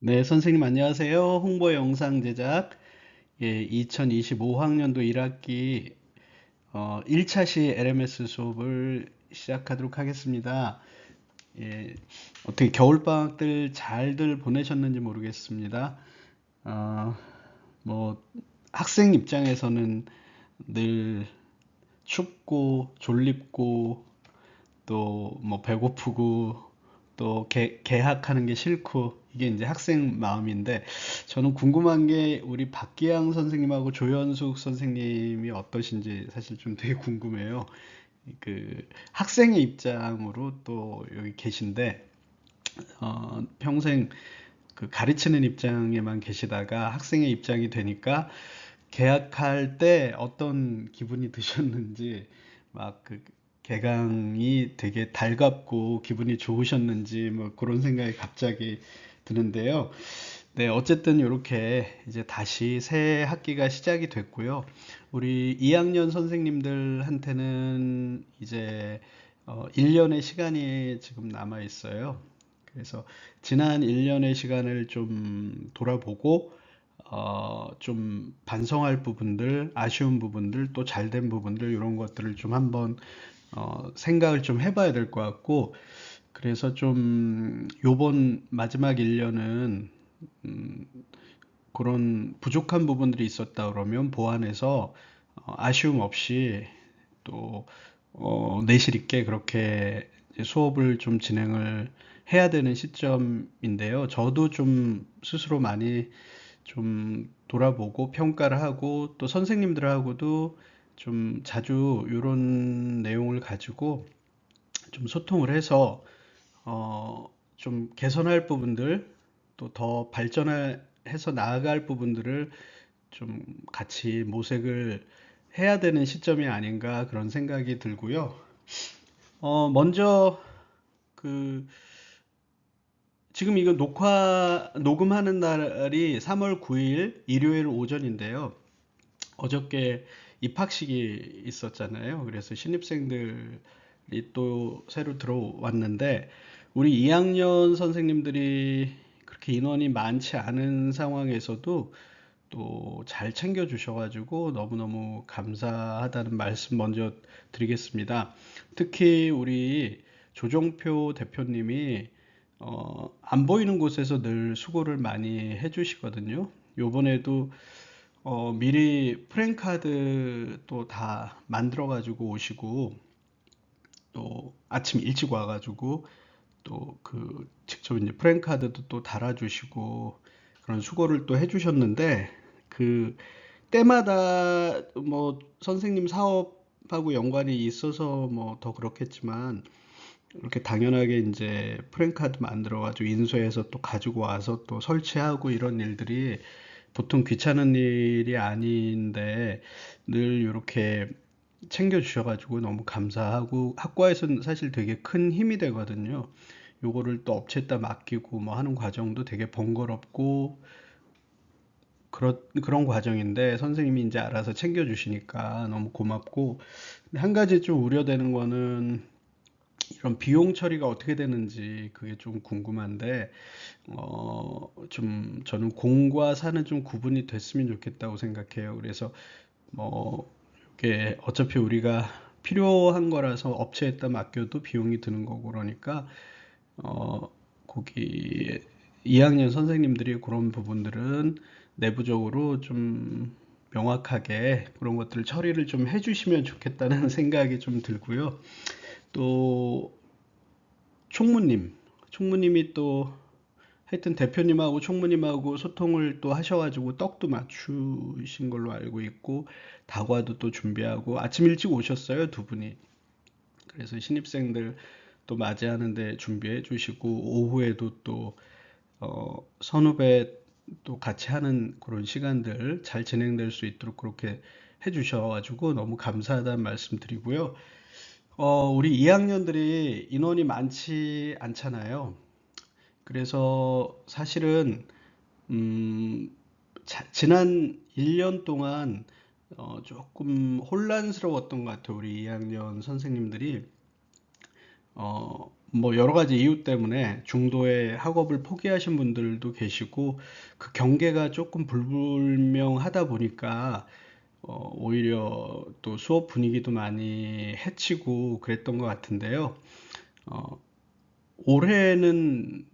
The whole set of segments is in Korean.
네, 선생님 안녕하세요. 홍보 영상 제작 2025학년도 1학기 1차시 LMS 수업을 시작하도록 하겠습니다. 예, 어떻게 겨울방학들 잘들 보내셨는지 모르겠습니다. 어, 뭐 학생 입장에서는 늘 춥고 졸립고 또 뭐 배고프고 또 개학하는 게 싫고 이게 이제 학생 마음인데 저는 궁금한 게 우리 박기양 선생님하고 조현숙 선생님이 어떠신지 사실 좀 되게 궁금해요. 그 학생의 입장으로 또 여기 계신데 평생 그 가르치는 입장에만 계시다가 학생의 입장이 되니까 개학할 때 어떤 기분이 드셨는지 막 그 개강이 되게 달갑고 기분이 좋으셨는지 뭐 그런 생각이 갑자기 드는데요. 네, 어쨌든 이렇게 이제 다시 새 학기가 시작이 됐고요. 우리 2학년 선생님들한테는 이제 1년의 시간이 지금 남아 있어요. 그래서 지난 1년의 시간을 좀 돌아보고 좀 반성할 부분들, 아쉬운 부분들, 또 잘된 부분들 이런 것들을 좀 한번 생각을 좀 해봐야 될 것 같고 그래서 좀 요번 마지막 1년은 그런 부족한 부분들이 있었다 그러면 보완해서 아쉬움 없이 또 내실 있게 그렇게 이제 수업을 좀 진행을 해야 되는 시점인데요. 저도 좀 스스로 많이 좀 돌아보고 평가를 하고 또 선생님들하고도 좀 자주 이런 내용을 가지고 좀 소통을 해서 좀 개선할 부분들 또 더 발전해서 나아갈 부분들을 좀 같이 모색을 해야 되는 시점이 아닌가 그런 생각이 들고요. 먼저 그 지금 이거 녹음하는 날이 3월 9일 일요일 오전인데요. 어저께 입학식이 있었잖아요. 그래서 신입생들이 또 새로 들어왔는데, 우리 2학년 선생님들이 그렇게 인원이 많지 않은 상황에서도 또 잘 챙겨주셔가지고 너무너무 감사하다는 말씀 먼저 드리겠습니다. 특히 우리 조정표 대표님이 안 보이는 곳에서 늘 수고를 많이 해주시거든요. 요번에도 미리 프랜카드 또 다 만들어 가지고 오시고 또 아침 일찍 와가지고 또 그 직접 이제 프랜카드도 또 달아주시고 그런 수고를 또 해주셨는데 그 때마다 뭐 선생님 사업하고 연관이 있어서 뭐 더 그렇겠지만 이렇게 당연하게 이제 프랜카드 만들어가지고 인쇄해서 또 가지고 와서 또 설치하고 이런 일들이 보통 귀찮은 일이 아닌데 늘 이렇게 챙겨주셔가지고 너무 감사하고 학과에서는 사실 되게 큰 힘이 되거든요. 요거를 또 업체에다 맡기고 뭐 하는 과정도 되게 번거롭고 그런 과정인데 선생님이 이제 알아서 챙겨주시니까 너무 고맙고 근데 한 가지 좀 우려되는 거는 이런 비용 처리가 어떻게 되는지 그게 좀 궁금한데 좀 저는 공과 사는 좀 구분이 됐으면 좋겠다고 생각해요. 그래서 뭐 이렇게 어차피 우리가 필요한 거라서 업체에다 맡겨도 비용이 드는 거고 그러니까 어 거기 2학년 선생님들이 그런 부분들은 내부적으로 좀 명확하게 그런 것들을 처리를 좀 해주시면 좋겠다는 생각이 좀 들고요. 또 총무님이 또 하여튼 대표님하고 총무님하고 소통을 또 하셔가지고 떡도 맞추신 걸로 알고 있고 다과도 또 준비하고 아침 일찍 오셨어요, 두 분이. 그래서 신입생들 또 맞이하는데 준비해 주시고 오후에도 또 선후배 또 같이 하는 그런 시간들 잘 진행될 수 있도록 그렇게 해 주셔가지고 너무 감사하다는 말씀 드리고요. 우리 2학년들이 인원이 많지 않잖아요. 그래서 사실은 지난 1년 동안 조금 혼란스러웠던 것 같아요. 우리 2학년 선생님들이 뭐 여러 가지 이유 때문에 중도에 학업을 포기하신 분들도 계시고 그 경계가 조금 불분명하다 보니까 오히려 또 수업 분위기도 많이 해치고 그랬던 것 같은데요. 어, 올해는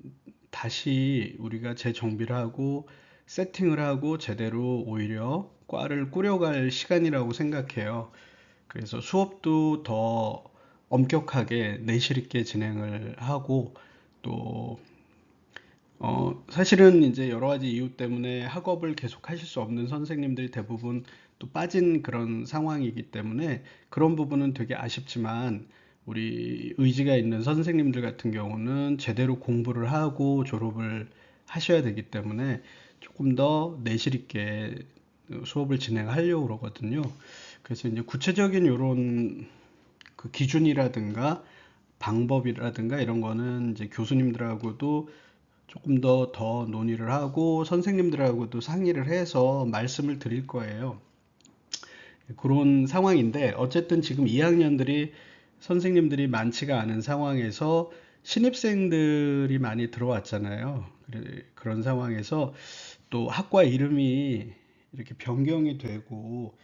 다시 우리가 재정비를 하고 세팅을 하고 제대로 오히려 과를 꾸려갈 시간이라고 생각해요. 그래서 수업도 더 엄격하게 내실 있게 진행을 하고 또 사실은 이제 여러 가지 이유 때문에 학업을 계속 하실 수 없는 선생님들이 대부분 또 빠진 그런 상황이기 때문에 그런 부분은 되게 아쉽지만 우리 의지가 있는 선생님들 같은 경우는 제대로 공부를 하고 졸업을 하셔야 되기 때문에 조금 더 내실 있게 수업을 진행하려고 그러거든요. 그래서 이제 구체적인 이런 그 기준이라든가 방법이라든가 이런 거는 이제 교수님들하고도 조금 더 논의를 하고 선생님들하고도 상의를 해서 말씀을 드릴 거예요. 그런 상황인데 어쨌든 지금 2학년들이 선생님들이 많지가 않은 상황에서 신입생들이 많이 들어왔잖아요. 그런 상황에서 또 학과 이름이 이렇게 변경이 되고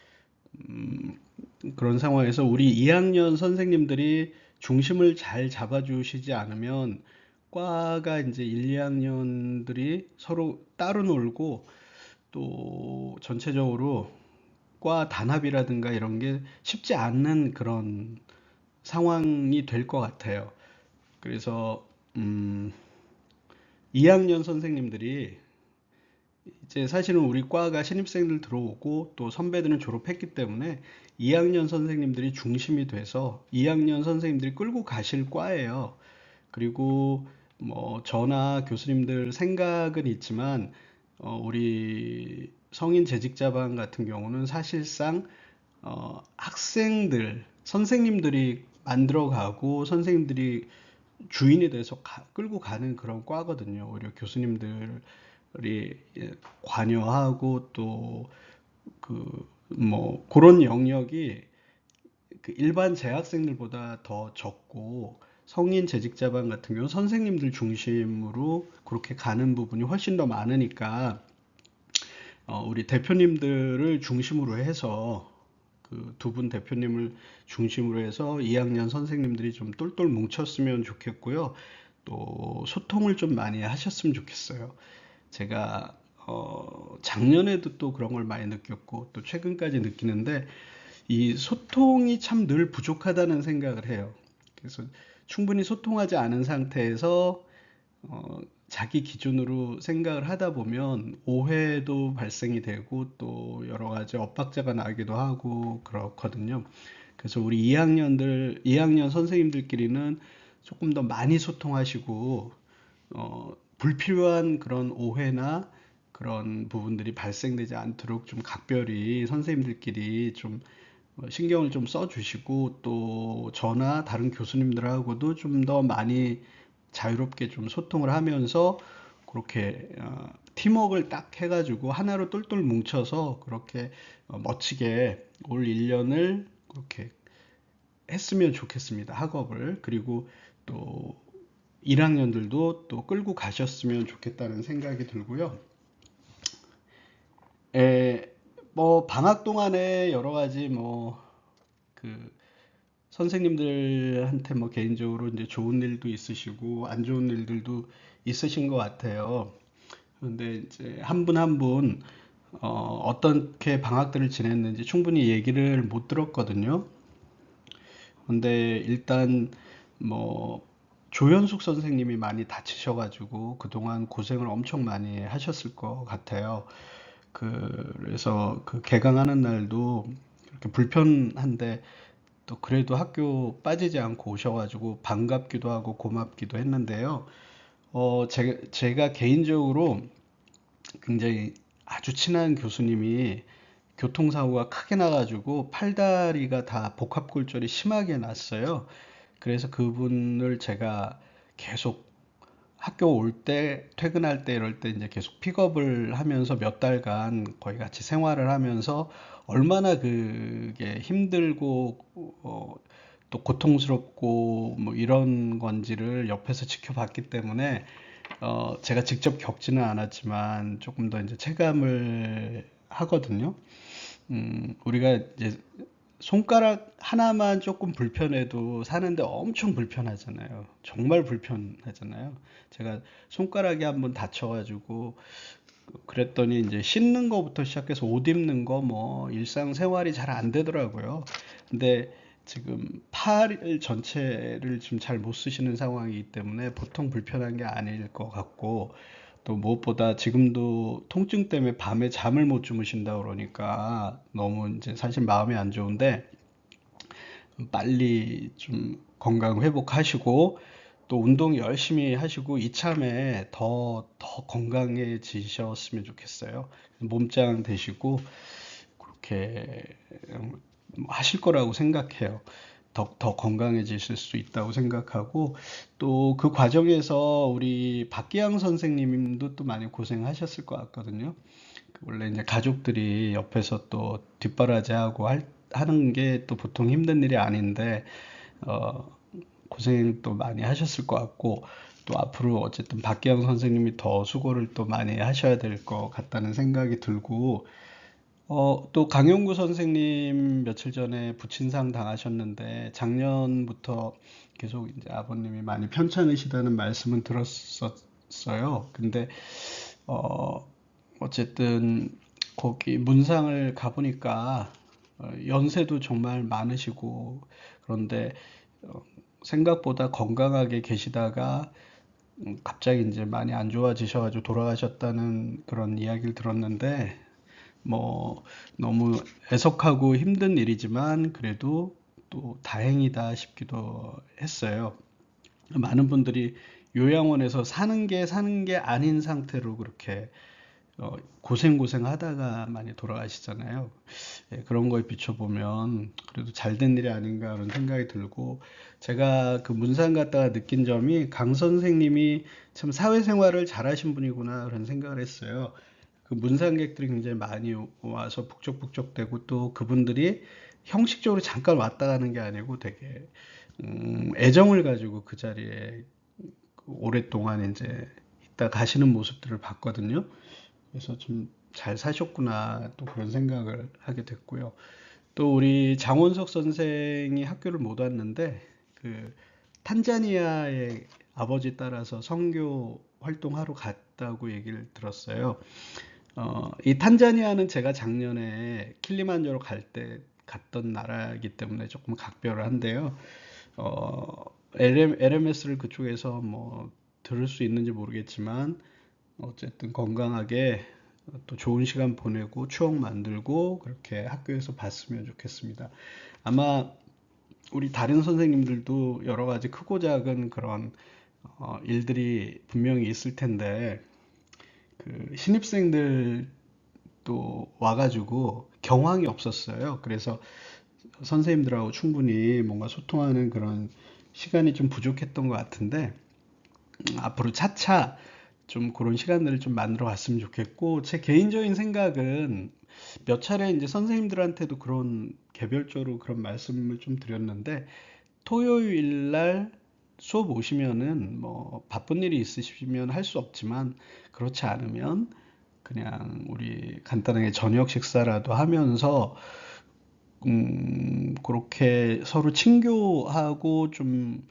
그런 상황에서 우리 2학년 선생님들이 중심을 잘 잡아주시지 않으면 과가 이제 1, 2학년들이 서로 따로 놀고 또 전체적으로 과 단합이라든가 이런 게 쉽지 않는 그런 상황이 될 것 같아요. 그래서 2학년 선생님들이 이제 사실은 우리 과가 신입생들 들어오고 또 선배들은 졸업했기 때문에 2학년 선생님들이 중심이 돼서 2학년 선생님들이 끌고 가실 과예요. 그리고 뭐 저나 교수님들 생각은 있지만 우리 성인 재직자반 같은 경우는 사실상 학생들, 선생님들이 만들어가고 선생님들이 주인이 돼서 끌고 가는 그런 과거든요. 오히려 교수님들이 관여하고 또 그 뭐 그런 영역이 그 일반 재학생들보다 더 적고 성인 재직자반 같은 경우 선생님들 중심으로 그렇게 가는 부분이 훨씬 더 많으니까 우리 대표님들을 중심으로 해서 그 두 분 대표님을 중심으로 해서 2학년 선생님들이 좀 똘똘 뭉쳤으면 좋겠고요. 또 소통을 좀 많이 하셨으면 좋겠어요. 제가 작년에도 또 그런 걸 많이 느꼈고 또 최근까지 느끼는데 이 소통이 참 늘 부족하다는 생각을 해요. 그래서 충분히 소통하지 않은 상태에서 자기 기준으로 생각을 하다 보면 오해도 발생이 되고 또 여러 가지 엇박자가 나기도 하고 그렇거든요. 그래서 우리 2학년 선생님들끼리는 조금 더 많이 소통하시고, 불필요한 그런 오해나 그런 부분들이 발생되지 않도록 좀 각별히 선생님들끼리 좀 신경을 좀 써주시고 또 저나 다른 교수님들하고도 좀 더 많이 자유롭게 좀 소통을 하면서 그렇게 팀워크를 딱 해가지고 하나로 똘똘 뭉쳐서 그렇게 멋지게 올 1년을 그렇게 했으면 좋겠습니다. 학업을. 그리고 또 1학년들도 또 끌고 가셨으면 좋겠다는 생각이 들고요. 에, 뭐 방학 동안에 여러 가지 뭐 그 선생님들한테 뭐 개인적으로 이제 좋은 일도 있으시고 안 좋은 일들도 있으신 것 같아요. 그런데 이제 한 분 한 분 어떻게 방학들을 지냈는지 충분히 얘기를 못 들었거든요. 근데 일단 뭐 조현숙 선생님이 많이 다치셔가지고 그동안 고생을 엄청 많이 하셨을 것 같아요. 그래서 그 개강하는 날도 이렇게 불편한데 또 그래도 학교 빠지지 않고 오셔가지고 반갑기도 하고 고맙기도 했는데요. 제가 개인적으로 굉장히 아주 친한 교수님이 교통사고가 크게 나가지고 팔다리가 다 복합골절이 심하게 났어요. 그래서 그분을 제가 계속 학교 올 때, 퇴근할 때 이럴 때 이제 계속 픽업을 하면서 몇 달간 거의 같이 생활을 하면서 얼마나 그게 힘들고 또 고통스럽고 뭐 이런 건지를 옆에서 지켜봤기 때문에 제가 직접 겪지는 않았지만 조금 더 이제 체감을 하거든요. 우리가 이제 손가락 하나만 조금 불편해도 사는데 엄청 불편하잖아요. 정말 불편하잖아요. 제가 손가락이 한번 다쳐가지고 그랬더니 이제 씻는 거부터 시작해서 옷 입는 거 뭐 일상생활이 잘 안 되더라고요. 근데 지금 팔 전체를 지금 잘 못 쓰시는 상황이기 때문에 보통 불편한 게 아닐 것 같고 또 무엇보다 지금도 통증 때문에 밤에 잠을 못 주무신다 그러니까 너무 이제 사실 마음이 안 좋은데 빨리 좀 건강 회복하시고 또 운동 열심히 하시고 이참에 더 건강해지셨으면 좋겠어요. 몸짱 되시고 그렇게 하실 거라고 생각해요. 더 건강해지실 수 있다고 생각하고 또 그 과정에서 우리 박기양 선생님도 또 많이 고생하셨을 것 같거든요. 원래 이제 가족들이 옆에서 또 뒷바라지하고 하는 게 또 보통 힘든 일이 아닌데 어, 고생 또 많이 하셨을 것 같고 또 앞으로 어쨌든 박기영 선생님이 더 수고를 또 많이 하셔야 될 것 같다는 생각이 들고 또 강용구 선생님 며칠 전에 부친상 당하셨는데 작년부터 계속 이제 아버님이 많이 편찮으시다는 말씀은 들었었어요. 근데 어, 어쨌든 거기 문상을 가보니까 연세도 정말 많으시고 그런데 어, 생각보다 건강하게 계시다가 갑자기 이제 많이 안 좋아지셔가지고 돌아가셨다는 그런 이야기를 들었는데 뭐 너무 애석하고 힘든 일이지만 그래도 또 다행이다 싶기도 했어요. 많은 분들이 요양원에서 사는 게 아닌 상태로 그렇게 고생 하다가 많이 돌아가시잖아요. 예, 그런 거에 비춰보면 그래도 잘된 일이 아닌가 그런 생각이 들고 제가 그 문산 갔다가 느낀 점이 강 선생님이 참 사회생활을 잘하신 분이구나 그런 생각을 했어요. 그 문상객들이 굉장히 많이 와서 북적북적대고 또 그분들이 형식적으로 잠깐 왔다 가는 게 아니고 되게 애정을 가지고 그 자리에 오랫동안 이제 있다 가시는 모습들을 봤거든요. 그래서 좀 잘 사셨구나 또 그런 생각을 하게 됐고요. 또 우리 장원석 선생이 학교를 못 왔는데 그 탄자니아에 아버지 따라서 선교 활동하러 갔다고 얘기를 들었어요. 이 탄자니아는 제가 작년에 킬리만자로 갈 때 갔던 나라이기 때문에 조금 각별을 한데요. LMS를 그쪽에서 뭐 들을 수 있는지 모르겠지만 어쨌든 건강하게 또 좋은 시간 보내고 추억 만들고 그렇게 학교에서 봤으면 좋겠습니다. 아마 우리 다른 선생님들도 여러 가지 크고 작은 그런 일들이 분명히 있을 텐데 그 신입생들 또 와가지고 경황이 없었어요. 그래서 선생님들하고 충분히 뭔가 소통하는 그런 시간이 좀 부족했던 것 같은데 앞으로 차차 좀 그런 시간들을 좀 만들어 갔으면 좋겠고 제 개인적인 생각은 몇 차례 이제 선생님들한테도 그런 개별적으로 그런 말씀을 좀 드렸는데 토요일 날 수업 오시면은 뭐 바쁜 일이 있으시면 할 수 없지만 그렇지 않으면 그냥 우리 간단하게 저녁 식사라도 하면서 그렇게 서로 친교하고 좀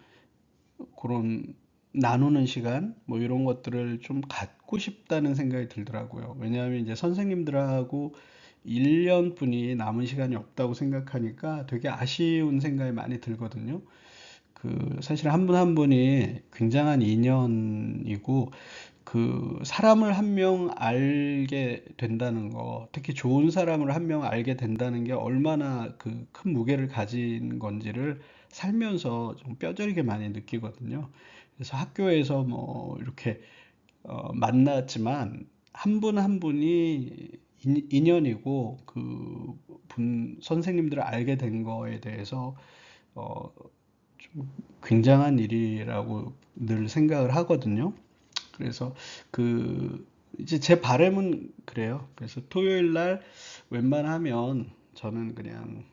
그런 나누는 시간 뭐 이런 것들을 좀 갖고 싶다는 생각이 들더라고요. 왜냐하면 이제 선생님들하고 1년뿐이 남은 시간이 없다고 생각하니까 되게 아쉬운 생각이 많이 들거든요. 그 사실 한 분 한 분이 굉장한 인연이고 그 사람을 한 명 알게 된다는 거, 특히 좋은 사람을 한 명 알게 된다는 게 얼마나 그 큰 무게를 가진 건지를 살면서 좀 뼈저리게 많이 느끼거든요. 그래서 학교에서 뭐 이렇게 만났지만 한 분 한 분이 인연이고 그 분 선생님들을 알게 된 거에 대해서 어, 좀 굉장한 일이라고 늘 생각을 하거든요. 그래서 그 이제 제 바람은 그래요. 그래서 토요일 날 웬만하면 저는 그냥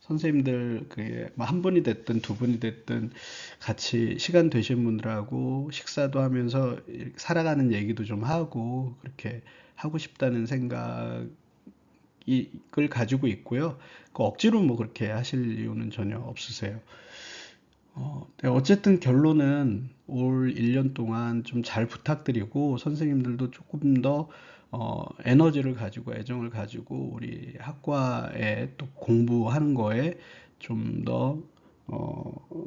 선생님들 그게 뭐 한 분이 됐든 두 분이 됐든 같이 시간 되신 분들하고 식사도 하면서 살아가는 얘기도 좀 하고 그렇게 하고 싶다는 생각을 가지고 있고요. 그 억지로 뭐 그렇게 하실 이유는 전혀 없으세요. 네, 어쨌든 결론은 올 1년 동안 좀 잘 부탁드리고 선생님들도 조금 더 에너지를 가지고 애정을 가지고 우리 학과에 또 공부하는 거에 좀 더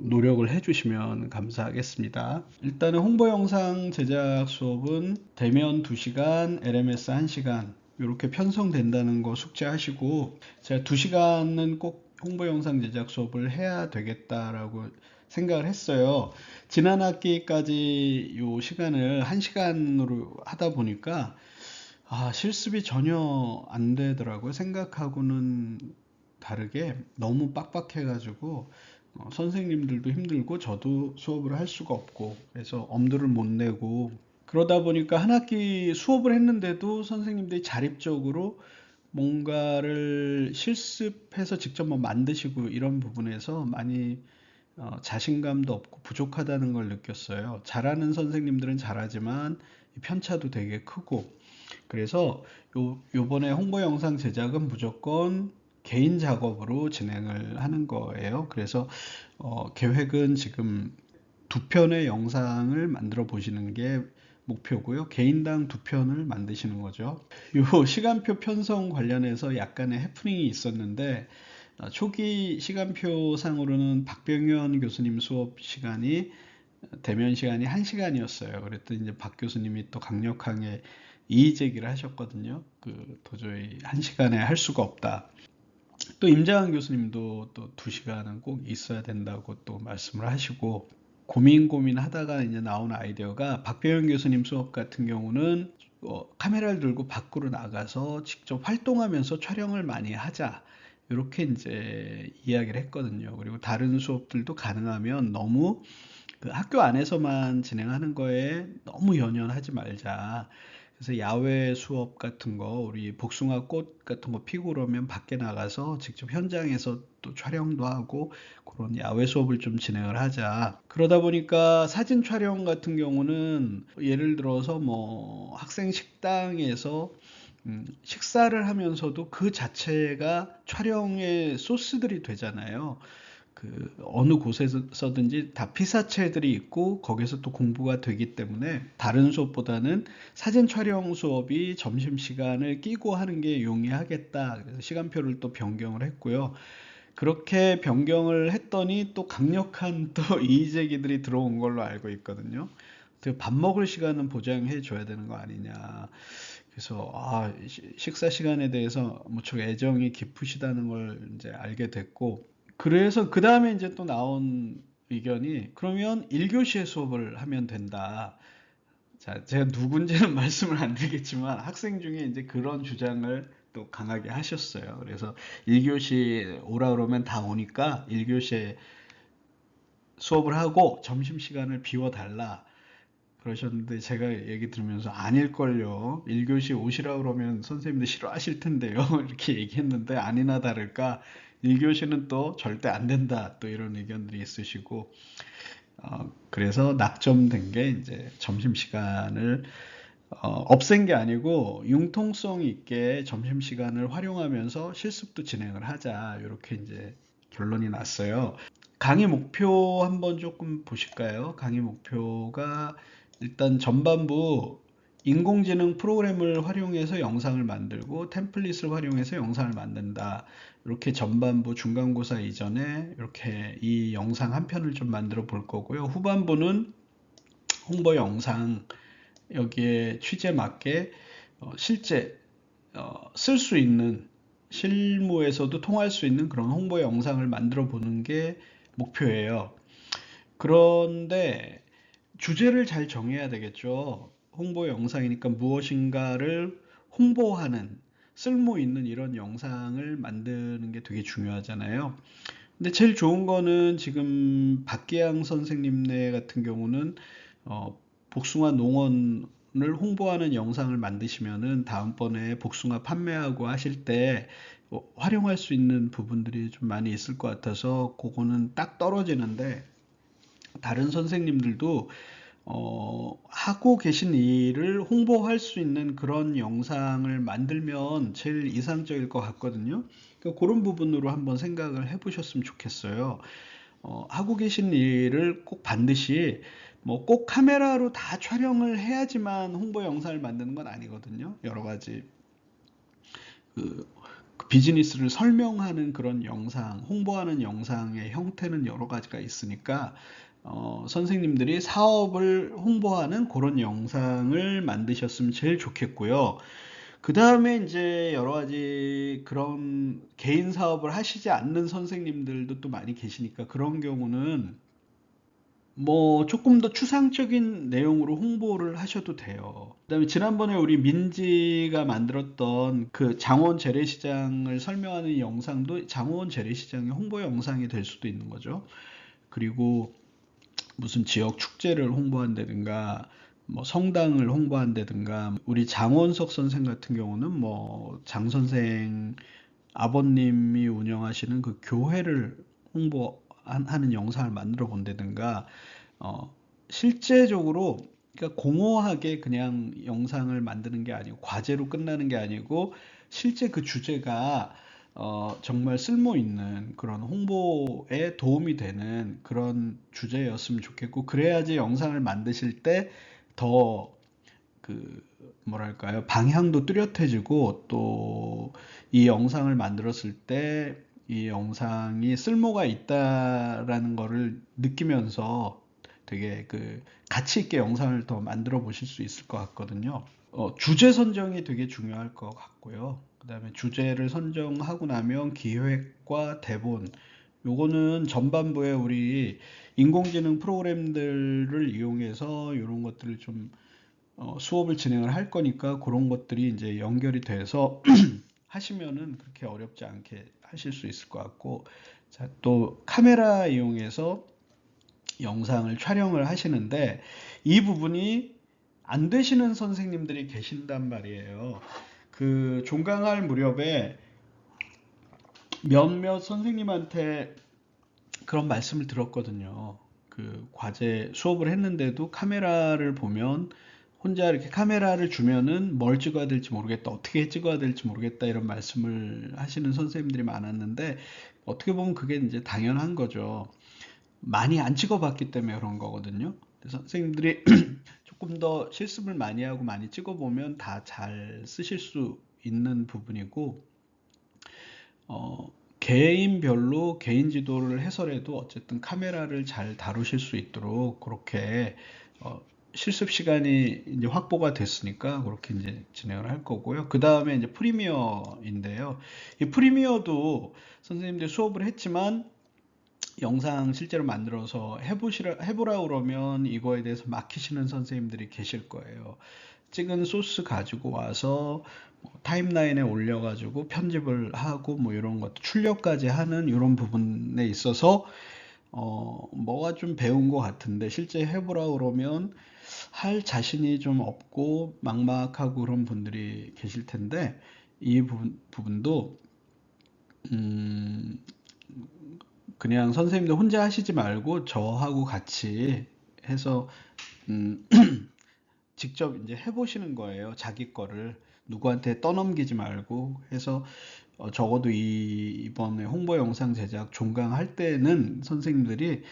노력을 해주시면 감사하겠습니다. 일단은 홍보 영상 제작 수업은 대면 2시간, LMS 1시간 이렇게 편성된다는 거 숙지하시고 제가 2시간은 꼭 홍보 영상 제작 수업을 해야 되겠다라고 생각을 했어요. 지난 학기까지 요 시간을 1시간으로 하다 보니까 실습이 전혀 안 되더라고요. 생각하고는 다르게 너무 빡빡해가지고 선생님들도 힘들고 저도 수업을 할 수가 없고 그래서 엄두를 못 내고 그러다 보니까 한 학기 수업을 했는데도 선생님들이 자립적으로 뭔가를 실습해서 직접 뭐 만드시고 이런 부분에서 많이 자신감도 없고 부족하다는 걸 느꼈어요. 잘하는 선생님들은 잘하지만 편차도 되게 크고 그래서 요번에 홍보 영상 제작은 무조건 개인 작업으로 진행을 하는 거예요. 그래서 계획은 지금 2편의 영상을 만들어 보시는 게 목표고요. 개인당 2편을 만드시는 거죠. 요 시간표 편성 관련해서 약간의 해프닝이 있었는데 초기 시간표상으로는 박병현 교수님 수업 시간이 대면 시간이 1시간이었어요. 그랬더니 이제 박 교수님이 또 강력하게 이의 제기를 하셨거든요. 도저히 1시간에 할 수가 없다. 또 임장한 교수님도 또 2시간은 꼭 있어야 된다고 또 말씀을 하시고 고민하다가 이제 나온 아이디어가 박병현 교수님 수업 같은 경우는 카메라를 들고 밖으로 나가서 직접 활동하면서 촬영을 많이 하자. 이렇게 이제 이야기를 했거든요. 그리고 다른 수업들도 가능하면 너무 그 학교 안에서만 진행하는 거에 너무 연연하지 말자. 그래서 야외 수업 같은 거, 우리 복숭아 꽃 같은 거 피고 그러면 밖에 나가서 직접 현장에서 또 촬영도 하고 그런 야외 수업을 좀 진행을 하자. 그러다 보니까 사진 촬영 같은 경우는 예를 들어서 뭐 학생 식당에서 식사를 하면서도 그 자체가 촬영의 소스들이 되잖아요. 어느 곳에서든지 다 피사체들이 있고 거기서 또 공부가 되기 때문에 다른 수업보다는 사진 촬영 수업이 점심시간을 끼고 하는 게 용이하겠다. 그래서 시간표를 또 변경을 했고요. 그렇게 변경을 했더니 또 강력한 또 이의제기들이 들어온 걸로 알고 있거든요. 밥 먹을 시간은 보장해 줘야 되는 거 아니냐. 그래서 식사 시간에 대해서 무척 애정이 깊으시다는 걸 이제 알게 됐고 그래서 그 다음에 이제 또 나온 의견이 그러면 1교시에 수업을 하면 된다. 자, 제가 누군지는 말씀을 안 드리겠지만 학생 중에 이제 그런 주장을 또 강하게 하셨어요. 그래서 1교시 오라 그러면 다 오니까 1교시에 수업을 하고 점심시간을 비워달라. 그러셨는데 제가 얘기 들으면서 아닐걸요. 1교시 오시라 그러면 선생님들 싫어하실 텐데요. 이렇게 얘기했는데 아니나 다를까 1교시는 또 절대 안 된다. 또 이런 의견들이 있으시고 그래서 낙점된 게 이제 점심시간을 없앤 게 아니고 융통성 있게 점심시간을 활용하면서 실습도 진행을 하자. 이렇게 이제 결론이 났어요. 강의 목표 한번 조금 보실까요? 강의 목표가 일단 전반부 인공지능 프로그램을 활용해서 영상을 만들고 템플릿을 활용해서 영상을 만든다. 이렇게 전반부 중간고사 이전에 이렇게 이 영상 한 편을 좀 만들어 볼 거고요. 후반부는 홍보 영상 여기에 취지에 맞게 실제 쓸 수 있는 실무에서도 통할 수 있는 그런 홍보 영상을 만들어 보는 게 목표예요. 그런데 주제를 잘 정해야 되겠죠. 홍보 영상이니까 무엇인가를 홍보하는 쓸모 있는 이런 영상을 만드는 게 되게 중요하잖아요. 근데 제일 좋은 거는 지금 박기양 선생님네 같은 경우는 복숭아 농원을 홍보하는 영상을 만드시면은 다음번에 복숭아 판매하고 하실 때 활용할 수 있는 부분들이 좀 많이 있을 것 같아서 그거는 딱 떨어지는데, 다른 선생님들도 하고 계신 일을 홍보할 수 있는 그런 영상을 만들면 제일 이상적일 것 같거든요. 그러니까 그런 부분으로 한번 생각을 해보셨으면 좋겠어요. 하고 계신 일을 꼭 반드시 뭐 꼭 카메라로 다 촬영을 해야지만 홍보 영상을 만드는 건 아니거든요. 여러 가지 그 비즈니스를 설명하는 그런 영상, 홍보하는 영상의 형태는 여러 가지가 있으니까 선생님들이 사업을 홍보하는 그런 영상을 만드셨으면 제일 좋겠고요. 그 다음에 이제 여러 가지 그런 개인 사업을 하시지 않는 선생님들도 또 많이 계시니까 그런 경우는 뭐 조금 더 추상적인 내용으로 홍보를 하셔도 돼요. 그다음에 지난번에 우리 민지가 만들었던 그 장원 재래시장을 설명하는 영상도 장원 재래시장의 홍보 영상이 될 수도 있는 거죠. 그리고 무슨 지역 축제를 홍보한다든가 뭐 성당을 홍보한다든가, 우리 장원석 선생 같은 경우는 뭐 장 선생 아버님이 운영하시는 그 교회를 홍보하는 영상을 만들어 본다든가, 실제적으로, 그러니까 공허하게 그냥 영상을 만드는 게 아니고 과제로 끝나는 게 아니고 실제 그 주제가 정말 쓸모 있는 그런 홍보에 도움이 되는 그런 주제였으면 좋겠고, 그래야지 영상을 만드실 때 더 그 뭐랄까요, 방향도 뚜렷해지고 또 이 영상을 만들었을 때 이 영상이 쓸모가 있다라는 거를 느끼면서 되게 그 가치 있게 영상을 더 만들어 보실 수 있을 것 같거든요. 주제 선정이 되게 중요할 것 같고요. 그 다음에 주제를 선정하고 나면 기획과 대본, 요거는 전반부에 우리 인공지능 프로그램들을 이용해서 이런 것들을 좀 수업을 진행을 할 거니까 그런 것들이 이제 연결이 돼서 하시면은 그렇게 어렵지 않게 하실 수 있을 것 같고, 자, 또 카메라 이용해서 영상을 촬영을 하시는데 이 부분이 안 되시는 선생님들이 계신단 말이에요. 그 종강할 무렵에 몇몇 선생님한테 그런 말씀을 들었거든요. 그 과제 수업을 했는데도 카메라를 보면 혼자 이렇게 카메라를 주면은 뭘 찍어야 될지 모르겠다, 어떻게 찍어야 될지 모르겠다, 이런 말씀을 하시는 선생님들이 많았는데, 어떻게 보면 그게 이제 당연한 거죠. 많이 안 찍어봤기 때문에 그런 거거든요. 그래서 선생님들이 조금 더 실습을 많이 하고 많이 찍어보면 다 잘 쓰실 수 있는 부분이고, 어, 개인별로 개인 지도를 해서라도 어쨌든 카메라를 잘 다루실 수 있도록 그렇게 어, 실습 시간이 이제 확보가 됐으니까 그렇게 이제 진행을 할 거고요. 그 다음에 이제 프리미어인데요. 이 프리미어도 선생님들 수업을 했지만 영상 실제로 만들어서 해보라 그러면 이거에 대해서 막히시는 선생님들이 계실 거예요. 찍은 소스 가지고 와서 뭐 타임라인에 올려가지고 편집을 하고 뭐 이런 것도 출력까지 하는 이런 부분에 있어서 뭐가 좀 배운 것 같은데 실제 해보라 그러면 할 자신이 좀 없고 막막하고 그런 분들이 계실 텐데, 이 부분도 음, 그냥 선생님들 혼자 하시지 말고 저하고 같이 해서 음, 직접 이제 해보시는 거예요. 자기 거를 누구한테 떠넘기지 말고 해서 적어도 이번에 홍보 영상 제작 종강할 때는 선생님들이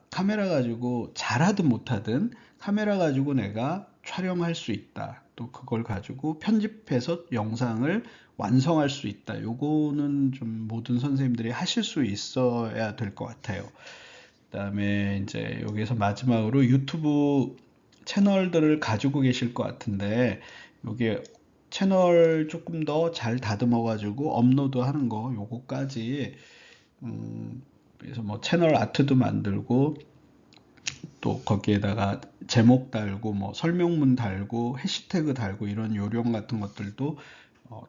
카메라 가지고 잘하든 못하든 카메라 가지고 내가 촬영할 수 있다, 또 그걸 가지고 편집해서 영상을 완성할 수 있다, 요거는 좀 모든 선생님들이 하실 수 있어야 될 것 같아요. 그다음에 이제 여기서 마지막으로 유튜브 채널들을 가지고 계실 것 같은데, 여기에 채널 조금 더 잘 다듬어 가지고 업로드 하는 거 요거까지, 그래서 뭐 채널 아트도 만들고 또 거기에다가 제목 달고 뭐 설명문 달고 해시태그 달고 이런 요령 같은 것들도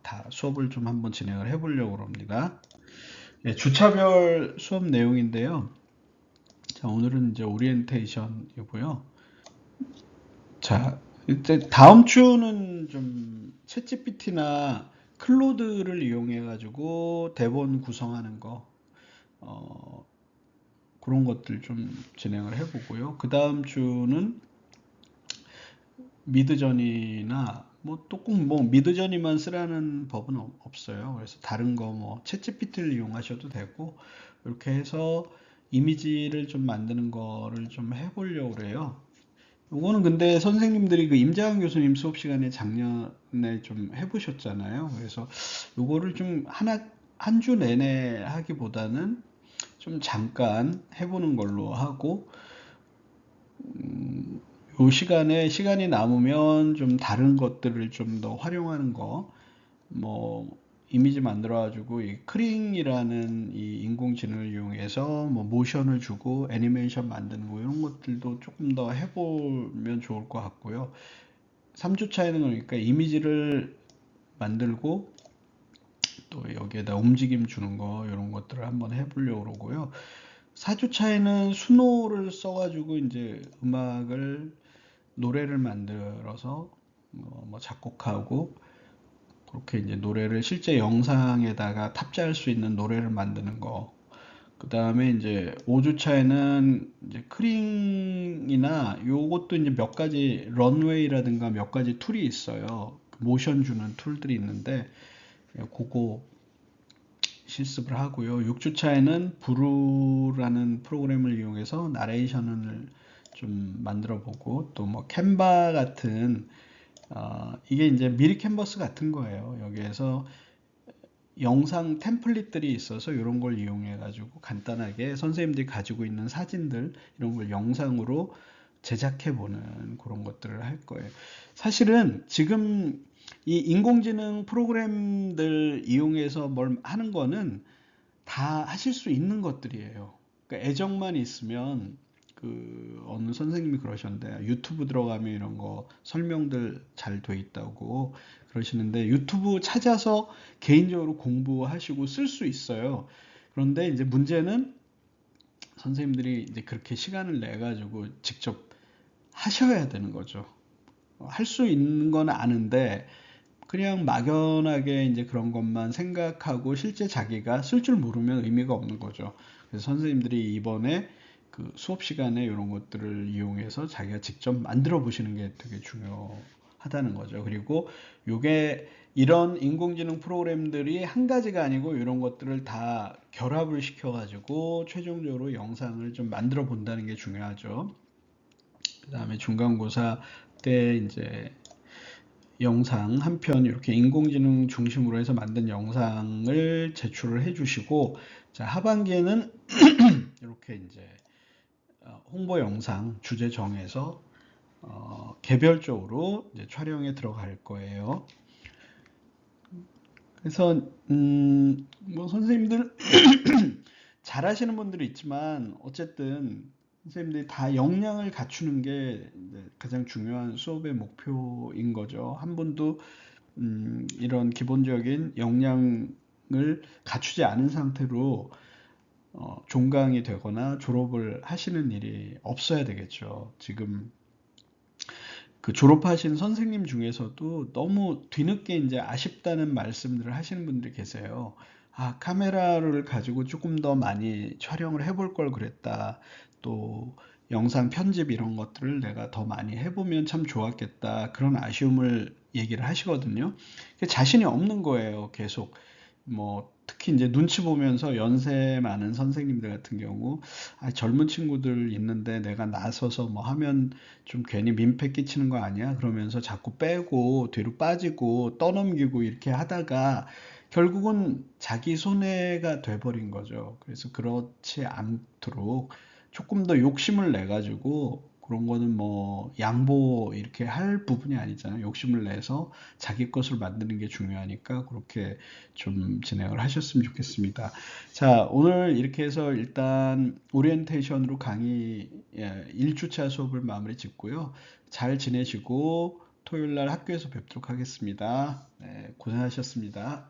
다 수업을 좀 한번 진행을 해 보려고 합니다. 네, 주차별 수업 내용인데요. 자, 오늘은 이제 오리엔테이션이고요. 자, 이제 다음 주는 좀 챗GPT나 클로드를 이용해 가지고 대본 구성하는 거, 어, 그런 것들 좀 진행을 해보고요. 그 다음 주는 미드저니나 뭐 또 꼭 뭐 미드저니만 쓰라는 법은 없어요. 그래서 다른 거 뭐 챗GPT를 이용하셔도 되고 이렇게 해서 이미지를 좀 만드는 거를 좀 해보려고 그래요. 요거는 근데 선생님들이 그 임재환 교수님 수업 시간에 작년에 좀 해보셨잖아요. 그래서 요거를 좀 한 주 내내 하기보다는 좀 잠깐 해보는 걸로 하고, 요 시간이 남으면 좀 다른 것들을 좀 더 활용하는 거, 뭐, 이미지 만들어가지고, 이 크링이라는 이 인공지능을 이용해서 뭐, 모션을 주고 애니메이션 만드는 거, 이런 것들도 조금 더 해보면 좋을 것 같고요. 3주 차에는 그러니까 이미지를 만들고, 또 여기에다 움직임 주는 거, 이런 것들을 한번 해보려고 그러고요. 4주 차에는 수노를 써가지고 이제 노래를 만들어서 뭐 작곡하고 그렇게 이제 노래를 실제 영상에다가 탑재할 수 있는 노래를 만드는 거. 그 다음에 이제 5주 차에는 이제 크링이나 요것도 이제 몇 가지 런웨이라든가 몇 가지 툴이 있어요. 모션 주는 툴들이 있는데 그거 실습을 하고요. 6주 차에는 브루라는 프로그램을 이용해서 나레이션을 좀 만들어 보고 또 뭐 캔바 같은 이게 이제 미리 캔버스 같은 거예요. 여기에서 영상 템플릿들이 있어서 이런 걸 이용해 가지고 간단하게 선생님들이 가지고 있는 사진들 이런 걸 영상으로 제작해 보는 그런 것들을 할 거예요. 사실은 지금 이 인공지능 프로그램들 이용해서 뭘 하는 거는 다 하실 수 있는 것들이에요. 그러니까 애정만 있으면 그 어느 선생님이 그러셨는데 유튜브 들어가면 이런 거 설명들 잘 돼 있다고 그러시는데 유튜브 찾아서 개인적으로 공부하시고 쓸 수 있어요. 그런데 이제 문제는 선생님들이 이제 그렇게 시간을 내 가지고 직접 하셔야 되는 거죠. 할 수 있는 건 아는데 그냥 막연하게 이제 그런 것만 생각하고 실제 자기가 쓸 줄 모르면 의미가 없는 거죠. 그래서 선생님들이 이번에 그 수업 시간에 이런 것들을 이용해서 자기가 직접 만들어 보시는 게 되게 중요하다는 거죠. 그리고 요게 이런 인공지능 프로그램들이 한 가지가 아니고 이런 것들을 다 결합을 시켜가지고 최종적으로 영상을 좀 만들어 본다는 게 중요하죠. 그 다음에 중간고사 때 이제 영상 한 편 이렇게 인공지능 중심으로 해서 만든 영상을 제출을 해주시고, 자, 하반기에는 이렇게 이제 홍보 영상 주제 정해서 개별적으로 이제 촬영에 들어갈 거예요. 그래서 뭐 선생님들 잘하시는 분들이 있지만 어쨌든 선생님들이 다 역량을 갖추는 게 가장 중요한 수업의 목표인 거죠. 한 분도 이런 기본적인 역량을 갖추지 않은 상태로 종강이 되거나 졸업을 하시는 일이 없어야 되겠죠. 지금 그 졸업하신 선생님 중에서도 너무 뒤늦게 이제 아쉽다는 말씀들을 하시는 분들이 계세요. 아, 카메라를 가지고 조금 더 많이 촬영을 해볼 걸 그랬다. 또 영상 편집 이런 것들을 내가 더 많이 해보면 참 좋았겠다. 그런 아쉬움을 얘기를 하시거든요. 자신이 없는 거예요, 계속. 뭐 특히 이제 눈치 보면서 연세 많은 선생님들 같은 경우 젊은 친구들 있는데 내가 나서서 뭐 하면 좀 괜히 민폐 끼치는 거 아니야? 그러면서 자꾸 빼고 뒤로 빠지고 떠넘기고 이렇게 하다가 결국은 자기 손해가 돼버린 거죠. 그래서 그렇지 않도록 조금 더 욕심을 내 가지고 그런 거는 뭐 양보 이렇게 할 부분이 아니잖아요. 욕심을 내서 자기 것을 만드는 게 중요하니까 그렇게 좀 진행을 하셨으면 좋겠습니다. 자, 오늘 이렇게 해서 일단 오리엔테이션으로 강의 1주차 수업을 마무리 짓고요. 잘 지내시고 토요일 날 학교에서 뵙도록 하겠습니다. 네, 고생하셨습니다.